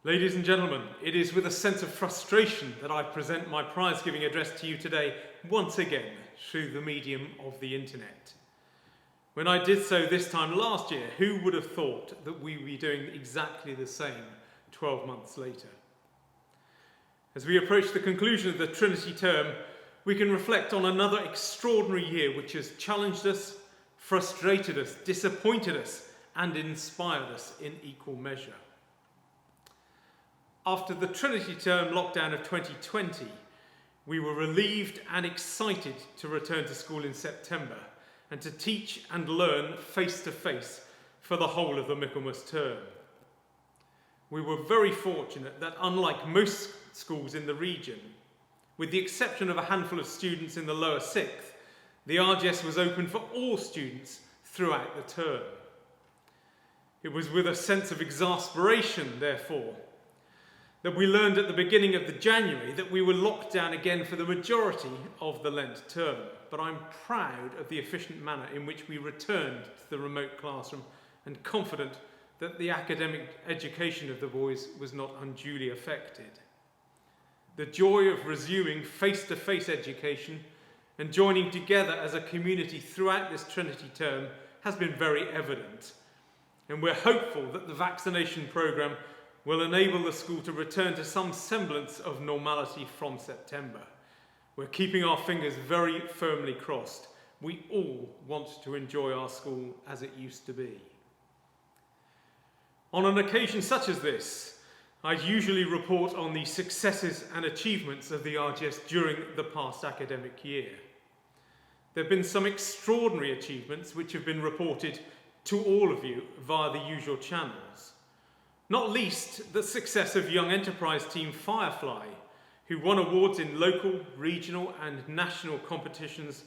Ladies and gentlemen, it is with a sense of frustration that I present my prize-giving address to you today, once again, through the medium of the internet. When I did so this time last year, who would have thought that we would be doing exactly the same 12 months later? As we approach the conclusion of the Trinity term, we can reflect on another extraordinary year which has challenged us, frustrated us, disappointed us, and inspired us in equal measure. After the Trinity term lockdown of 2020, we were relieved and excited to return to school in September and to teach and learn face-to-face for the whole of the Michaelmas term. We were very fortunate that, unlike most schools in the region, with the exception of a handful of students in the lower sixth, the RGS was open for all students throughout the term. It was with a sense of exasperation, therefore, that we learned at the beginning of the January that we were locked down again for the majority of the Lent term. But I'm proud of the efficient manner in which we returned to the remote classroom and confident that the academic education of the boys was not unduly affected. The joy of resuming face-to-face education and joining together as a community throughout this Trinity term has been very evident. And we're hopeful that the vaccination programme will enable the school to return to some semblance of normality from September. We're keeping our fingers very firmly crossed. We all want to enjoy our school as it used to be. On an occasion such as this, I usually report on the successes and achievements of the RGS during the past academic year. There have been some extraordinary achievements which have been reported to all of you via the usual channels. Not least the success of young enterprise team Firefly, who won awards in local, regional and national competitions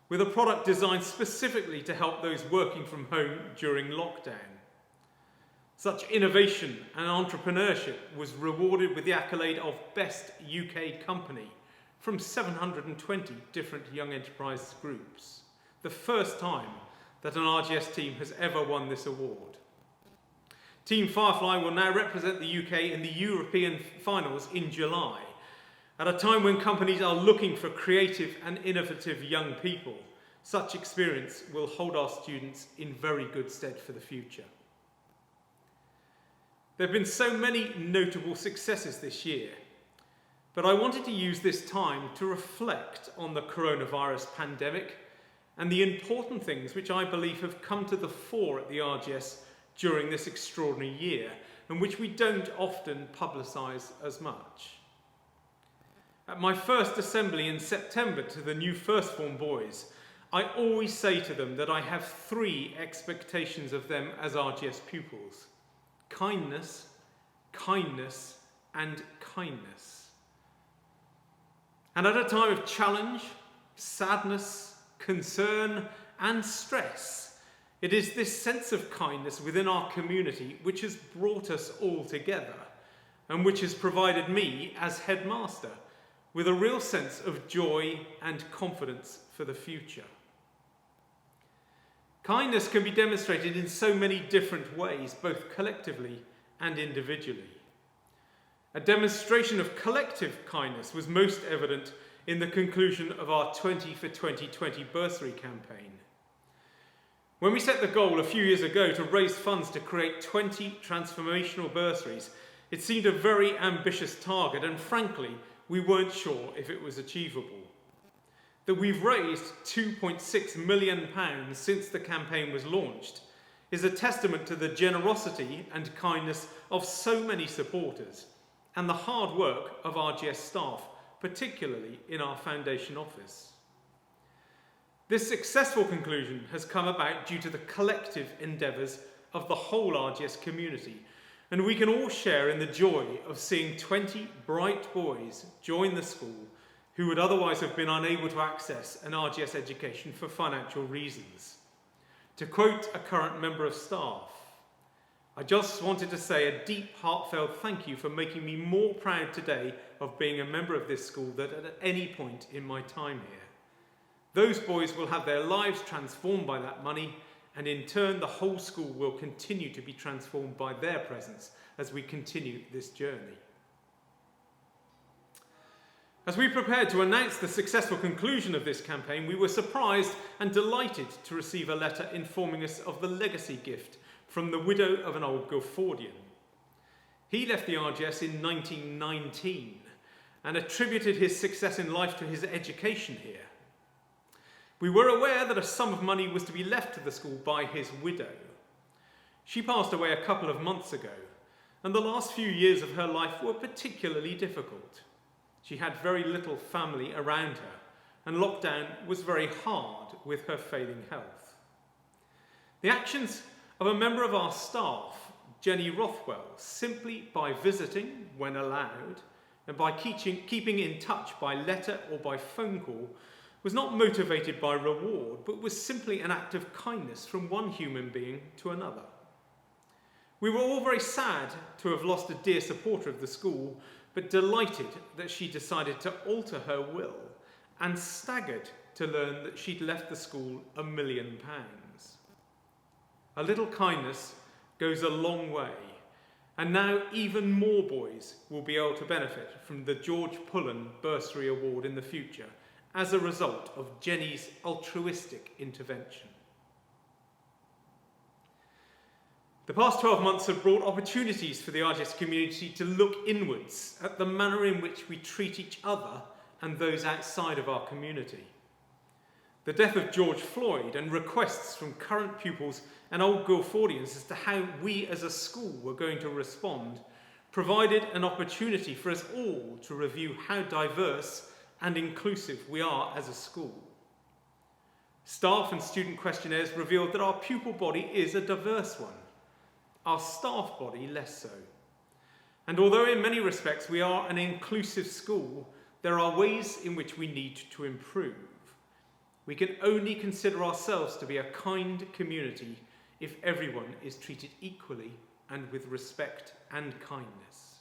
with a product designed specifically to help those working from home during lockdown. Such innovation and entrepreneurship was rewarded with the accolade of Best UK Company from 720 different young enterprise groups, the first time that an RGS team has ever won this award. Team Firefly will now represent the UK in the European finals in July, at a time when companies are looking for creative and innovative young people. Such experience will hold our students in very good stead for the future. There have been so many notable successes this year, but I wanted to use this time to reflect on the coronavirus pandemic and the important things which I believe have come to the fore at the RGS during this extraordinary year, and which we don't often publicise as much. At my first assembly in September to the new first form boys, I always say to them that I have 3 expectations of them as RGS pupils: kindness, kindness, and kindness. And at a time of challenge, sadness, concern, and stress, it is this sense of kindness within our community which has brought us all together and which has provided me, as headmaster, with a real sense of joy and confidence for the future. Kindness can be demonstrated in so many different ways, both collectively and individually. A demonstration of collective kindness was most evident in the conclusion of our 20 for 2020 bursary campaign. When we set the goal a few years ago to raise funds to create 20 transformational bursaries, it seemed a very ambitious target, and frankly, we weren't sure if it was achievable. That we've raised £2.6 million since the campaign was launched is a testament to the generosity and kindness of so many supporters and the hard work of RGS staff, particularly in our foundation office. This successful conclusion has come about due to the collective endeavours of the whole RGS community, and we can all share in the joy of seeing 20 bright boys join the school who would otherwise have been unable to access an RGS education for financial reasons. To quote a current member of staff, "I just wanted to say a deep, heartfelt thank you for making me more proud today of being a member of this school than at any point in my time here. Those boys will have their lives transformed by that money, and in turn the whole school will continue to be transformed by their presence as we continue this journey. As we prepared to announce the successful conclusion of this campaign, we were surprised and delighted to receive a letter informing us of the legacy gift from the widow of an old Guildfordian. He left the RGS in 1919 and attributed his success in life to his education here. We were aware that a sum of money was to be left to the school by his widow. She passed away a couple of months ago, and the last few years of her life were particularly difficult. She had very little family around her, and lockdown was very hard with her failing health. The actions of a member of our staff, Jenny Rothwell, simply by visiting when allowed and by keeping in touch by letter or by phone call, was not motivated by reward, but was simply an act of kindness from one human being to another. We were all very sad to have lost a dear supporter of the school, but delighted that she decided to alter her will and staggered to learn that she'd left the school £1 million. A little kindness goes a long way, and now even more boys will be able to benefit from the George Pullen Bursary Award in the future as a result of Jenny's altruistic intervention. The past 12 months have brought opportunities for the RGS community to look inwards at the manner in which we treat each other and those outside of our community. The death of George Floyd and requests from current pupils and old Guildfordians as to how we as a school were going to respond provided an opportunity for us all to review how diverse and inclusive we are as a school. Staff and student questionnaires revealed that our pupil body is a diverse one, our staff body less so. And although in many respects we are an inclusive school, there are ways in which we need to improve. We can only consider ourselves to be a kind community if everyone is treated equally and with respect and kindness.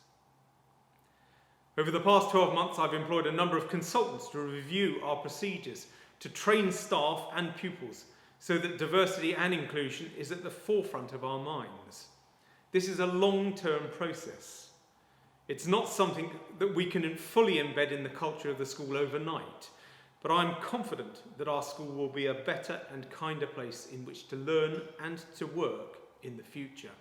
Over the past 12 months, I've employed a number of consultants to review our procedures, to train staff and pupils, so that diversity and inclusion is at the forefront of our minds. This is a long-term process. It's not something that we can fully embed in the culture of the school overnight, but I'm confident that our school will be a better and kinder place in which to learn and to work in the future.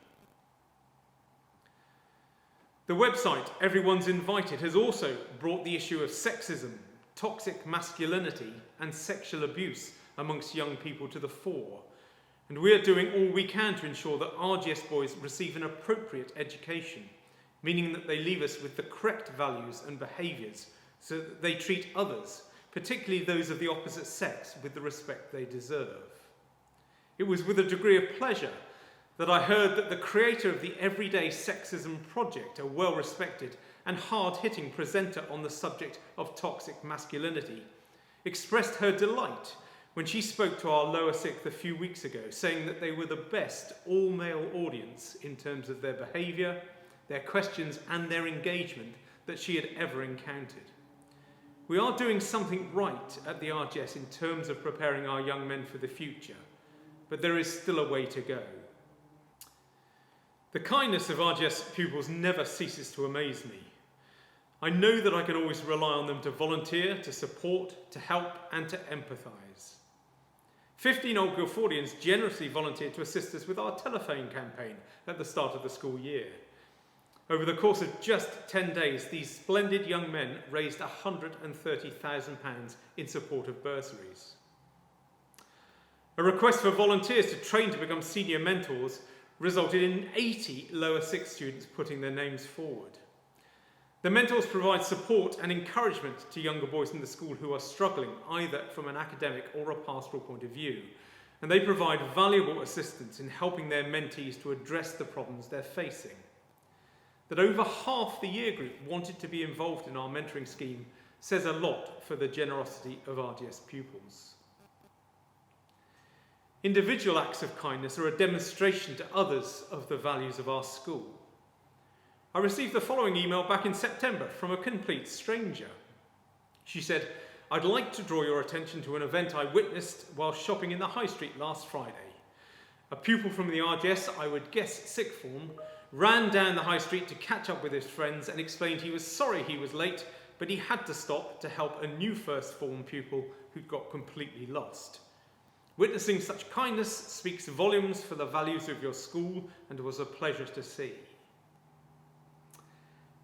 The website Everyone's Invited has also brought the issue of sexism, toxic masculinity and sexual abuse amongst young people to the fore, and we are doing all we can to ensure that RGS boys receive an appropriate education, meaning that they leave us with the correct values and behaviours so that they treat others, particularly those of the opposite sex, with the respect they deserve. It was with a degree of pleasure that I heard that the creator of the Everyday Sexism Project, a well-respected and hard-hitting presenter on the subject of toxic masculinity, expressed her delight when she spoke to our lower sixth a few weeks ago, saying that they were the best all-male audience in terms of their behaviour, their questions and their engagement that she had ever encountered. We are doing something right at the RGS in terms of preparing our young men for the future, but there is still a way to go. The kindness of RGS pupils never ceases to amaze me. I know that I can always rely on them to volunteer, to support, to help and to empathise. 15 old Guildfordians generously volunteered to assist us with our telephone campaign at the start of the school year. Over the course of just 10 days, these splendid young men raised £130,000 in support of bursaries. A request for volunteers to train to become senior mentors resulted in 80 lower sixth students putting their names forward. The mentors provide support and encouragement to younger boys in the school who are struggling either from an academic or a pastoral point of view, and they provide valuable assistance in helping their mentees to address the problems they're facing. That over half the year group wanted to be involved in our mentoring scheme says a lot for the generosity of RGS pupils. Individual acts of kindness are a demonstration to others of the values of our school. I received the following email back in September from a complete stranger. She said, "I'd like to draw your attention to an event I witnessed while shopping in the high street last Friday. A pupil from the RGS, I would guess sixth form, ran down the high street to catch up with his friends and explained he was sorry he was late, but he had to stop to help a new first form pupil who'd got completely lost. Witnessing such kindness speaks volumes for the values of your school and was a pleasure to see.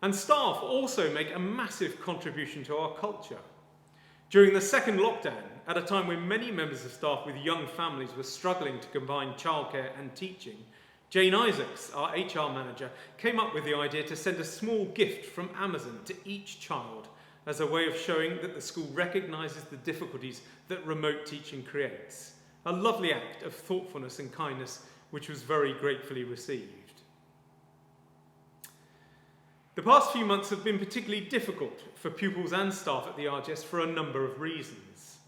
And staff also make a massive contribution to our culture. During the second lockdown, at a time when many members of staff with young families were struggling to combine childcare and teaching, Jane Isaacs, our HR manager, came up with the idea to send a small gift from Amazon to each child as a way of showing that the school recognises the difficulties that remote teaching creates. A lovely act of thoughtfulness and kindness which was very gratefully received. The past few months have been particularly difficult for pupils and staff at the RGS for a number of reasons.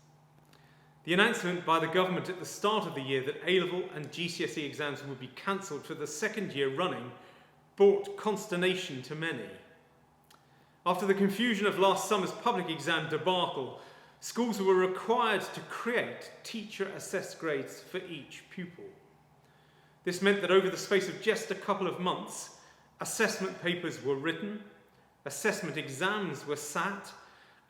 The announcement by the government at the start of the year that A-level and GCSE exams would be cancelled for the second year running brought consternation to many. After the confusion of last summer's public exam debacle, schools were required to create teacher-assessed grades for each pupil. This meant that over the space of just a couple of months, assessment papers were written, assessment exams were sat,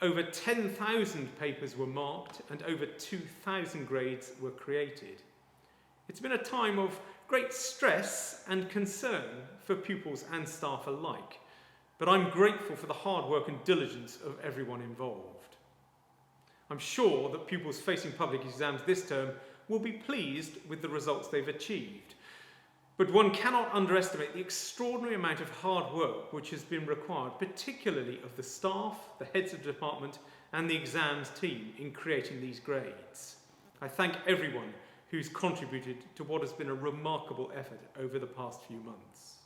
over 10,000 papers were marked, and over 2,000 grades were created. It's been a time of great stress and concern for pupils and staff alike, but I'm grateful for the hard work and diligence of everyone involved. I'm sure that pupils facing public exams this term will be pleased with the results they've achieved. But one cannot underestimate the extraordinary amount of hard work which has been required, particularly of the staff, the heads of department, and the exams team in creating these grades. I thank everyone who's contributed to what has been a remarkable effort over the past few months.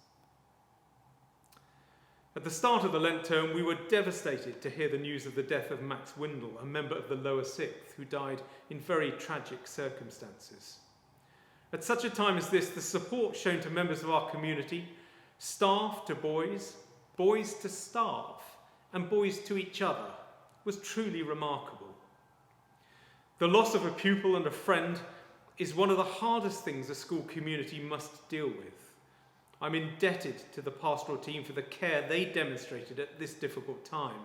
At the start of the Lent term, we were devastated to hear the news of the death of Max Windle, a member of the lower sixth, who died in very tragic circumstances. At such a time as this, the support shown to members of our community, staff to boys, boys to staff, and boys to each other, was truly remarkable. The loss of a pupil and a friend is one of the hardest things a school community must deal with. I'm indebted to the pastoral team for the care they demonstrated at this difficult time,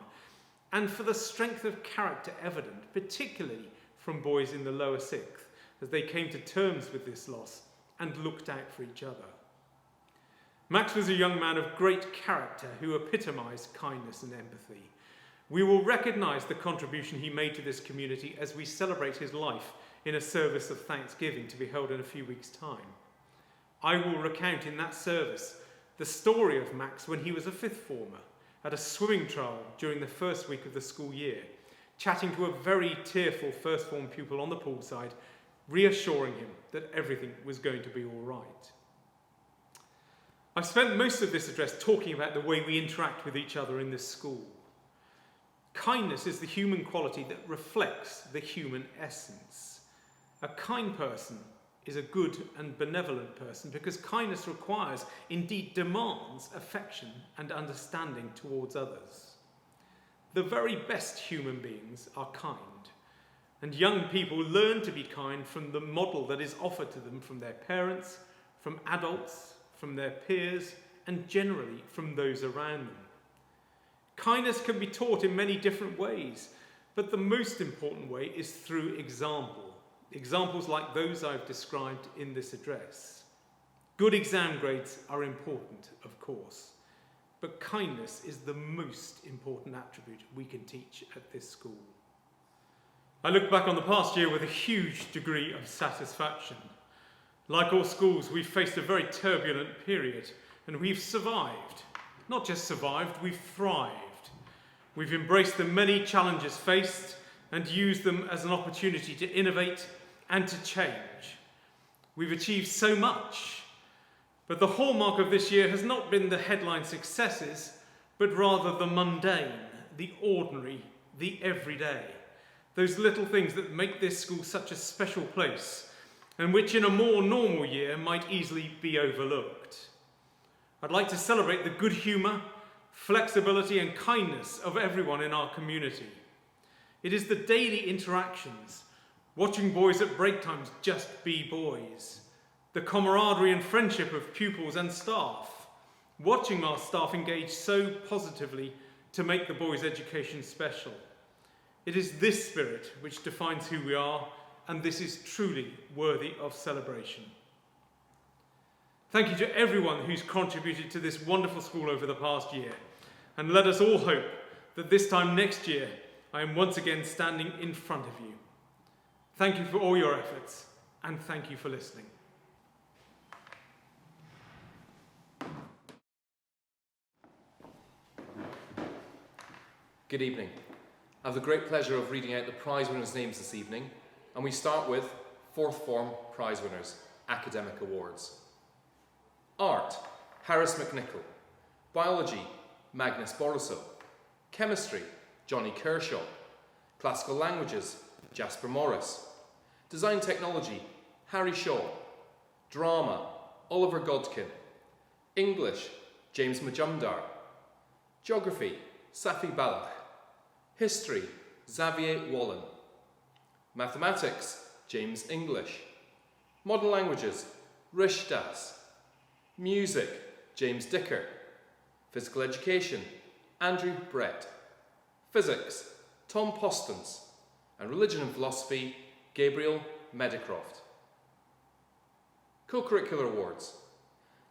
and for the strength of character evident, particularly from boys in the lower sixth, as they came to terms with this loss and looked out for each other. Max was a young man of great character who epitomised kindness and empathy. We will recognise the contribution he made to this community as we celebrate his life in a service of thanksgiving to be held in a few weeks' time. I will recount in that service the story of Max when he was a fifth former at a swimming trial during the first week of the school year, chatting to a very tearful first form pupil on the poolside, reassuring him that everything was going to be all right. I've spent most of this address talking about the way we interact with each other in this school. Kindness is the human quality that reflects the human essence. A kind person is a good and benevolent person because kindness requires, indeed demands, affection and understanding towards others. The very best human beings are kind. And young people learn to be kind from the model that is offered to them from their parents, from adults, from their peers, and generally from those around them. Kindness can be taught in many different ways, but the most important way is through example. Examples like those I've described in this address. Good exam grades are important, of course, but kindness is the most important attribute we can teach at this school. I look back on the past year with a huge degree of satisfaction. Like all schools, we've faced a very turbulent period, and we've survived. Not just survived, we've thrived. We've embraced the many challenges faced and used them as an opportunity to innovate and to change. We've achieved so much, but the hallmark of this year has not been the headline successes, but rather the mundane, the ordinary, the everyday. Those little things that make this school such a special place, and which in a more normal year might easily be overlooked. I'd like to celebrate the good humour, flexibility and kindness of everyone in our community. It is the daily interactions, watching boys at break times just be boys, the camaraderie and friendship of pupils and staff, watching our staff engage so positively to make the boys' education special. It is this spirit which defines who we are, and this is truly worthy of celebration. Thank you to everyone who's contributed to this wonderful school over the past year, and let us all hope that this time next year I am once again standing in front of you. Thank you for all your efforts, and thank you for listening. Good evening. I have the great pleasure of reading out the prize winners' names this evening, and we start with 4th form prize winners, academic awards. Art, Harris McNichol. Biology, Magnus Borisov. Chemistry, Johnny Kershaw. Classical languages, Jasper Morris. Design technology, Harry Shaw. Drama, Oliver Godkin. English, James Majumdar. Geography, Safi Balach. History, Xavier Wallen. Mathematics, James English. Modern languages, Rish Das. Music, James Dicker. Physical education, Andrew Brett. Physics, Tom Postons. And religion and philosophy, Gabriel Medicroft. Co-curricular awards.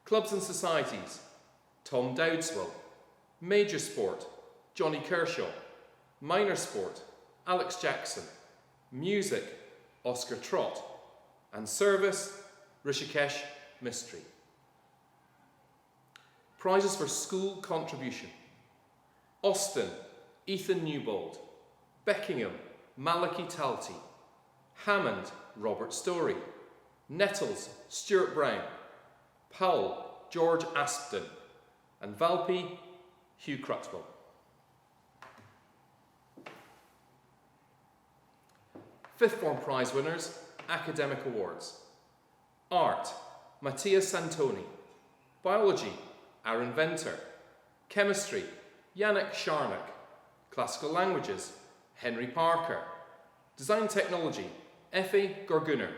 Clubs and societies, Tom Dowdswell. Major sport, Johnny Kershaw. Minor sport, Alex Jackson. Music, Oscar Trott. And service, Rishikesh Mistry. Prizes for school contribution. Austin, Ethan Newbold. Beckingham, Malachy Talty. Hammond, Robert Story. Nettles, Stuart Brown. Powell, George Aspden. And Valpy, Hugh Crutwell. Fifth form prize winners, academic awards. Art, Matthias Santoni. Biology, Aaron Venter. Chemistry, Yannick Sharnock. Classical languages, Henry Parker. Design technology, Effie Gorguner.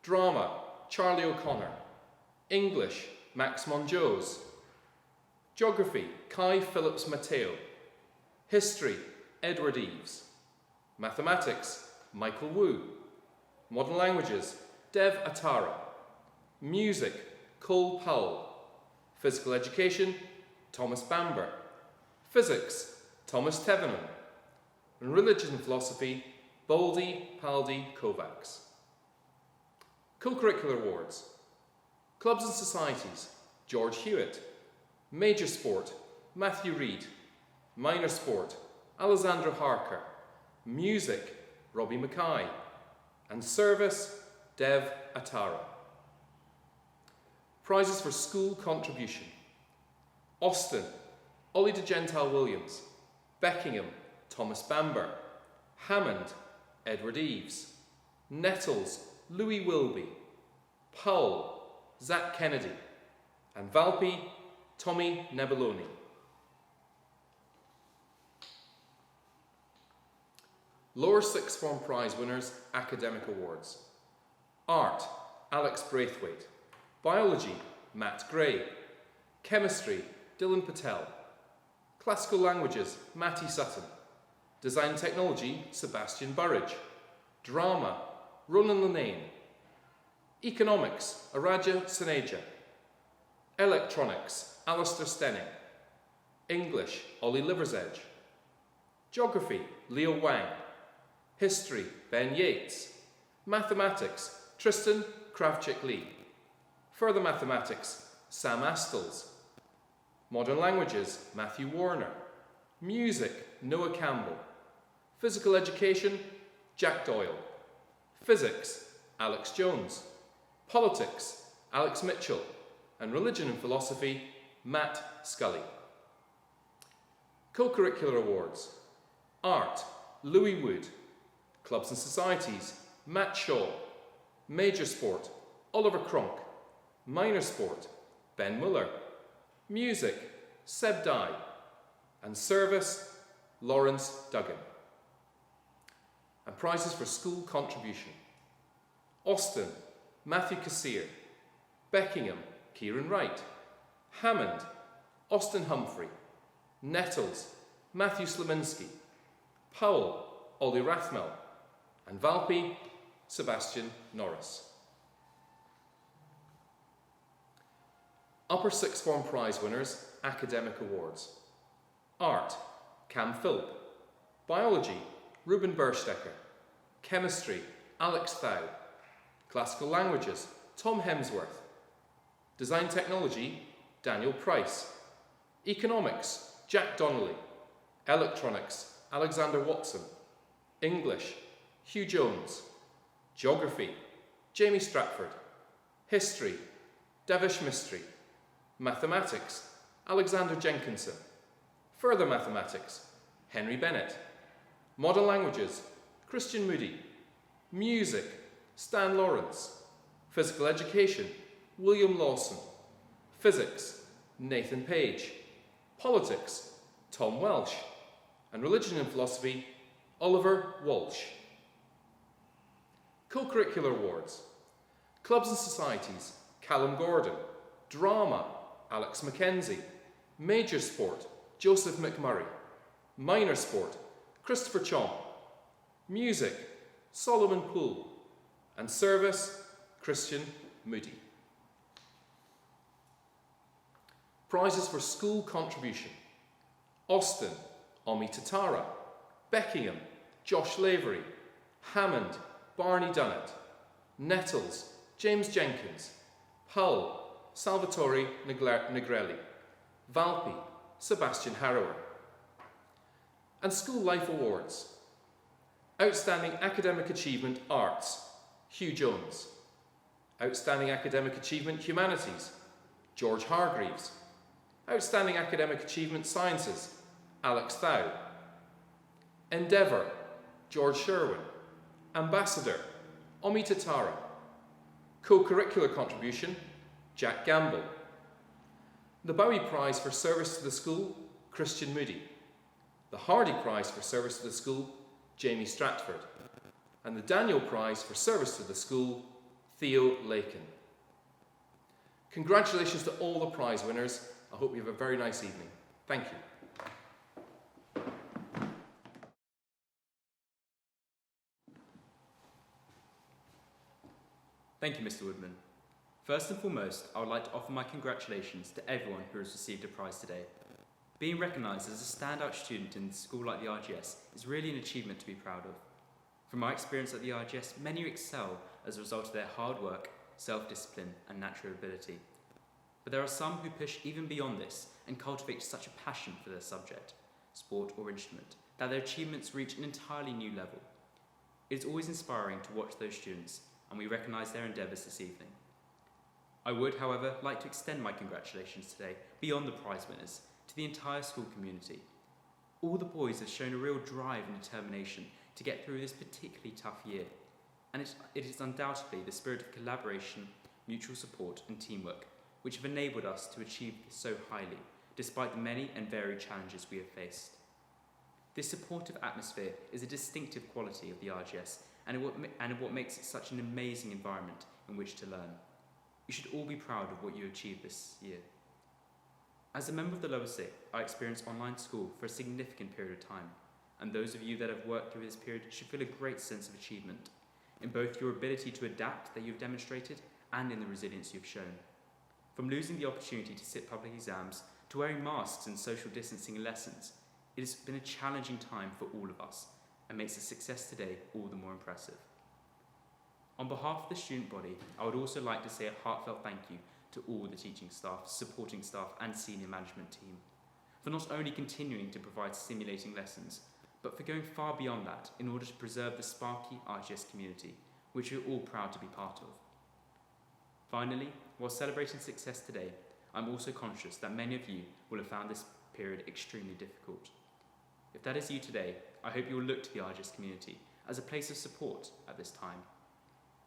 Drama, Charlie O'Connor. English, Max Monjos. Geography, Kai Phillips Mateo. History, Edward Eves. Mathematics, Michael Wu. Modern languages, Dev Atara. Music, Cole Powell. Physical education, Thomas Bamber. Physics, Thomas Tevenham. And religion and philosophy, Baldy Paldi Kovacs. Co-curricular awards. Clubs and societies, George Hewitt. Major sport, Matthew Reid. Minor sport, Alessandro Harker. Music, Robbie Mackay. And service, Dev Atara. Prizes for school contribution. Austin, Ollie de Gentile Williams. Beckingham, Thomas Bamber. Hammond, Edward Eves. Nettles, Louis Wilby. Powell, Zach Kennedy. And Valpy, Tommy Nebeloni. Lower sixth form prize winners, academic awards. Art, Alex Braithwaite. Biology, Matt Gray. Chemistry, Dylan Patel. Classical languages, Matty Sutton. Design technology, Sebastian Burridge. Drama, Ronan Linane. Economics, Araja Saneja. Electronics, Alistair Stenning. English, Ollie Liversedge. Geography, Leo Wang. History, Ben Yates. Mathematics, Tristan Kravchik-Lee. Further mathematics, Sam Astles. Modern languages, Matthew Warner. Music, Noah Campbell. Physical education, Jack Doyle. Physics, Alex Jones. Politics, Alex Mitchell. And religion and philosophy, Matt Scully. Co-curricular awards. Art, Louis Wood. Clubs and societies, Matt Shaw. Major sport, Oliver Cronk. Minor sport, Ben Muller. Music, Seb Dye. And service, Lawrence Duggan. And prizes for school contribution. Austin, Matthew Kassir. Beckingham, Kieran Wright. Hammond, Austin Humphrey. Nettles, Matthew Slaminski. Powell, Ollie Rathmel. And Valpy, Sebastian Norris. Upper Sixth Form Prize winners, Academic Awards. Art, Cam Philp. Biology, Ruben Berstecker. Chemistry, Alex Thau. Classical Languages, Tom Hemsworth. Design Technology, Daniel Price. Economics, Jack Donnelly. Electronics, Alexander Watson. English, Hugh Jones. Geography, Jamie Stratford. History, Devish Mistry. Mathematics, Alexander Jenkinson. Further Mathematics, Henry Bennett. Modern Languages, Christian Moody. Music, Stan Lawrence. Physical Education, William Lawson. Physics, Nathan Page. Politics, Tom Welsh. And Religion and Philosophy, Oliver Walsh. Co-curricular awards. Clubs and Societies, Callum Gordon. Drama, Alex Mackenzie. Major Sport, Joseph McMurray. Minor Sport, Christopher Chong. Music, Solomon Poole. And Service, Christian Moody. Prizes for school contribution. Austin, Omi Tatara. Beckingham, Josh Lavery. Hammond, Barney Dunnett. Nettles, James Jenkins. Hull, Salvatore Negrelli. Valpy, Sebastian Harrower. And School Life Awards. Outstanding Academic Achievement Arts, Hugh Jones. Outstanding Academic Achievement Humanities, George Hargreaves. Outstanding Academic Achievement Sciences, Alex Thau. Endeavour, George Sherwin. Ambassador, Omi Tatara. Co-curricular contribution, Jack Gamble. The Bowie Prize for Service to the School, Christian Moody. The Hardy Prize for Service to the School, Jamie Stratford. And the Daniel Prize for Service to the School, Theo Lakin. Congratulations to all the prize winners. I hope you have a very nice evening. Thank you. Thank you, Mr. Woodman. First and foremost, I would like to offer my congratulations to everyone who has received a prize today. Being recognised as a standout student in a school like the RGS is really an achievement to be proud of. From my experience at the RGS, many excel as a result of their hard work, self-discipline and natural ability. But there are some who push even beyond this and cultivate such a passion for their subject, sport or instrument, that their achievements reach an entirely new level. It is always inspiring to watch those students, and we recognise their endeavours this evening. I would, however, like to extend my congratulations today beyond the prize winners to the entire school community. All the boys have shown a real drive and determination to get through this particularly tough year, and it is undoubtedly the spirit of collaboration, mutual support and teamwork which have enabled us to achieve this so highly, despite the many and varied challenges we have faced. This supportive atmosphere is a distinctive quality of the RGS and what makes it such an amazing environment in which to learn. You should all be proud of what you achieved this year. As a member of the lower sixth, I experienced online school for a significant period of time, and those of you that have worked through this period should feel a great sense of achievement in both your ability to adapt that you've demonstrated and in the resilience you've shown. From losing the opportunity to sit public exams to wearing masks and social distancing lessons, it has been a challenging time for all of us and makes the success today all the more impressive. On behalf of the student body, I would also like to say a heartfelt thank you to all the teaching staff, supporting staff and senior management team for not only continuing to provide stimulating lessons, but for going far beyond that in order to preserve the sparky RGS community, which we're all proud to be part of. Finally, while celebrating success today, I'm also conscious that many of you will have found this period extremely difficult. If that is you today, I hope you will look to the RGS community as a place of support at this time.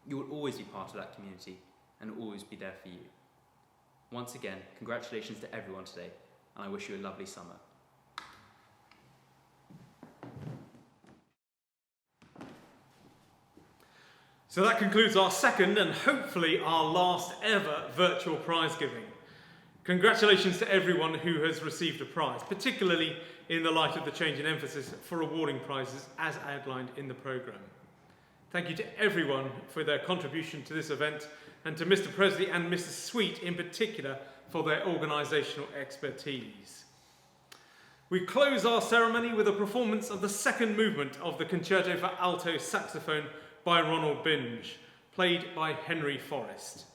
You will always be part of that community and always be there for you. Once again, congratulations to everyone today, and I wish you a lovely summer. So that concludes our second and hopefully our last ever virtual prize giving. Congratulations to everyone who has received a prize, particularly in the light of the change in emphasis for awarding prizes as outlined in the programme. Thank you to everyone for their contribution to this event, and to Mr. Presley and Mrs. Sweet in particular for their organisational expertise. We close our ceremony with a performance of the second movement of the Concerto for Alto Saxophone by Ronald Binge, played by Henry Forrest.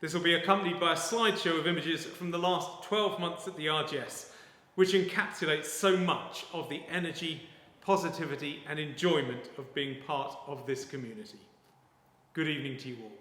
This will be accompanied by a slideshow of images from the last 12 months at the RGS, which encapsulates so much of the energy, positivity and enjoyment of being part of this community. Good evening to you all.